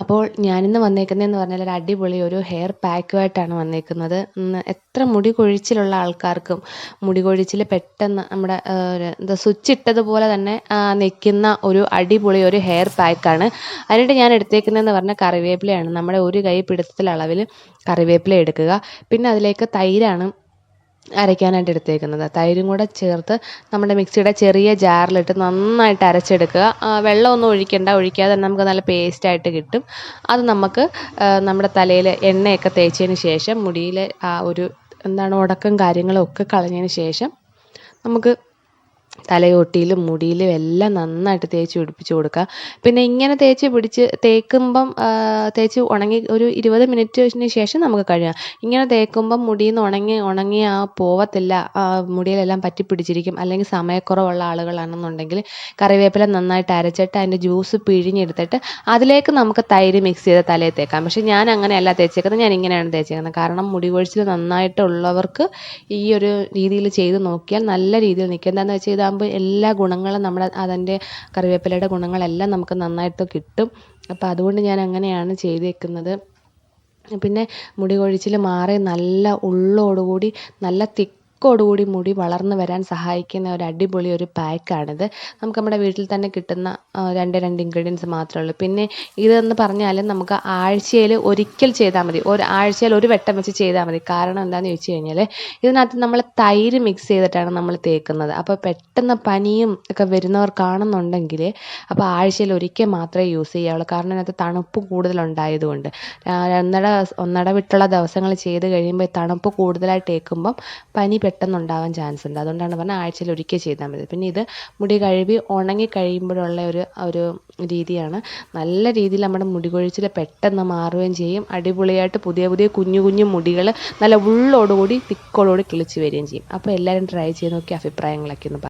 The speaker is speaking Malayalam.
അപ്പോൾ ഞാനിന്ന് വന്നേക്കുന്നതെന്ന് പറഞ്ഞാൽ ഒരു അടിപൊളി ഒരു ഹെയർ പാക്കുമായിട്ടാണ് വന്നേക്കുന്നത്. എത്ര മുടി കൊഴിച്ചിലുള്ള ആൾക്കാർക്കും മുടി കൊഴിച്ചിൽ പെട്ടെന്ന് നമ്മുടെ എന്താ സ്വിച്ച് ഇട്ടതുപോലെ തന്നെ നിൽക്കുന്ന ഒരു അടിപൊളി ഒരു ഹെയർ പാക്കാണ്. അതിനായിട്ട് ഞാൻ എടുത്തേക്കുന്നതെന്ന് പറഞ്ഞാൽ കറിവേപ്പിലയാണ്. നമ്മുടെ ഒരു കൈ പിടുത്തത്തിൽ അളവിൽ കറിവേപ്പില എടുക്കുക. പിന്നെ അതിലേക്ക് തൈരാണ് അരയ്ക്കാനായിട്ട് എടുത്തേക്കുന്നത്. തൈരും കൂടെ ചേർത്ത് നമ്മുടെ മിക്സിയുടെ ചെറിയ ജാറിലിട്ട് നന്നായിട്ട് അരച്ചെടുക്കുക. വെള്ളമൊന്നും ഒഴിക്കാതെ തന്നെ നമുക്ക് നല്ല പേസ്റ്റായിട്ട് കിട്ടും. അത് നമുക്ക് നമ്മുടെ തലയിൽ എണ്ണയൊക്കെ തേച്ചതിന് ശേഷം മുടിയിലെ ആ ഒരു ഉടക്കും കാര്യങ്ങളും ഒക്കെ കളഞ്ഞതിന് ശേഷം നമുക്ക് തലയോട്ടിയിലും മുടിയിലും എല്ലാം നന്നായിട്ട് തേച്ച് പിടിപ്പിച്ച് കൊടുക്കുക. പിന്നെ ഇങ്ങനെ തേക്കുമ്പം തേച്ച് ഉണങ്ങി ഒരു 20 മിനിറ്റിന് ശേഷം നമുക്ക് കഴുകാം. ഇങ്ങനെ തേക്കുമ്പം മുടിയിൽ നിന്ന് ഉണങ്ങി പോവത്തില്ല, മുടിയിലെല്ലാം പറ്റിപ്പിടിച്ചിരിക്കും. അല്ലെങ്കിൽ സമയക്കുറവുള്ള ആളുകളാണെന്നുണ്ടെങ്കിൽ കറിവേപ്പില നന്നായിട്ട് അരച്ചിട്ട് അതിൻ്റെ ജ്യൂസ് പിഴിഞ്ഞെടുത്തിട്ട് അതിലേക്ക് നമുക്ക് തൈര് മിക്സ് ചെയ്ത് തലയിൽ തേക്കാം. പക്ഷേ ഞാൻ അങ്ങനെയല്ല തേച്ചേക്കുന്നത്, ഞാൻ ഇങ്ങനെയാണ് തേച്ചേക്കുന്നത്. കാരണം മുടി കൊഴിച്ചിൽ നന്നായിട്ടുള്ളവർക്ക് ഈ ഒരു രീതിയിൽ ചെയ്ത് നോക്കിയാൽ നല്ല രീതിയിൽ നിൽക്കും. എന്താണെന്ന് വെച്ചാൽ ഇതാകുമ്പോൾ എല്ലാ ഗുണങ്ങളും അതിൻ്റെ കറിവേപ്പിലയുടെ ഗുണങ്ങളെല്ലാം നമുക്ക് നന്നായിട്ട് കിട്ടും. അപ്പോൾ അതുകൊണ്ട് ഞാൻ അങ്ങനെയാണ് ചെയ്തേക്കുന്നത്. പിന്നെ മുടി കൊഴിച്ചിൽ മാറി നല്ല ഉള്ളോടുകൂടി നല്ല തിക്കോടുകൂടി മുടി വളർന്നു വരാൻ സഹായിക്കുന്ന ഒരു അടിപൊളി ഒരു പാക്കാണിത്. നമുക്ക് നമ്മുടെ വീട്ടിൽ തന്നെ കിട്ടുന്ന രണ്ട് ഇൻഗ്രീഡിയൻസ് മാത്രമേ ഉള്ളൂ. പിന്നെ ഇതെന്ന് പറഞ്ഞാൽ നമുക്ക് ആഴ്ചയിൽ ഒരിക്കൽ ചെയ്താൽ മതി, ആഴ്ചയിൽ ഒരു വട്ടം വെച്ച് ചെയ്താൽ മതി. കാരണം എന്താണെന്ന് ചോദിച്ചു കഴിഞ്ഞാൽ ഇതിനകത്ത് നമ്മൾ തൈര് മിക്സ് ചെയ്തിട്ടാണ് നമ്മൾ തേക്കുന്നത്. അപ്പോൾ പെട്ടെന്ന് പനിയും ഒക്കെ വരുന്നവർക്കാണെന്നുണ്ടെങ്കിൽ അപ്പോൾ ആഴ്ചയിൽ ഒരിക്കൽ മാത്രമേ യൂസ് ചെയ്യാവുള്ളൂ. കാരണം ഇതിനകത്ത് തണുപ്പ് കൂടുതലുണ്ടായതുകൊണ്ട് ഒന്നിടവിട്ടുള്ള ദിവസങ്ങൾ ചെയ്ത് കഴിയുമ്പോൾ തണുപ്പ് കൂടുതലായിട്ട് ഏൽക്കുമ്പം പനി പെട്ടെന്ന് ഉണ്ടാവാൻ ചാൻസ് ഉണ്ട്. അതുകൊണ്ടാണ് പറഞ്ഞാൽ ആഴ്ചയിൽ ഒരിക്കൽ ചെയ്താൽ മതി. പിന്നെ ഇത് മുടി കഴുകി ഉണങ്ങി കഴിയുമ്പോഴുള്ള ഒരു രീതിയാണ്. നല്ല രീതിയിൽ നമ്മുടെ മുടി കൊഴിച്ചിൽ പെട്ടെന്ന് മാറുകയും ചെയ്യും. അടിപൊളിയായിട്ട് പുതിയ കുഞ്ഞു കുഞ്ഞു മുടികൾ നല്ല ഉള്ളോടുകൂടി തിക്കോടുകൂടി കിളിച്ച് വരികയും ചെയ്യും. അപ്പോൾ എല്ലാവരും ട്രൈ ചെയ്ത് നോക്കി അഭിപ്രായങ്ങളൊക്കെ ഒന്ന്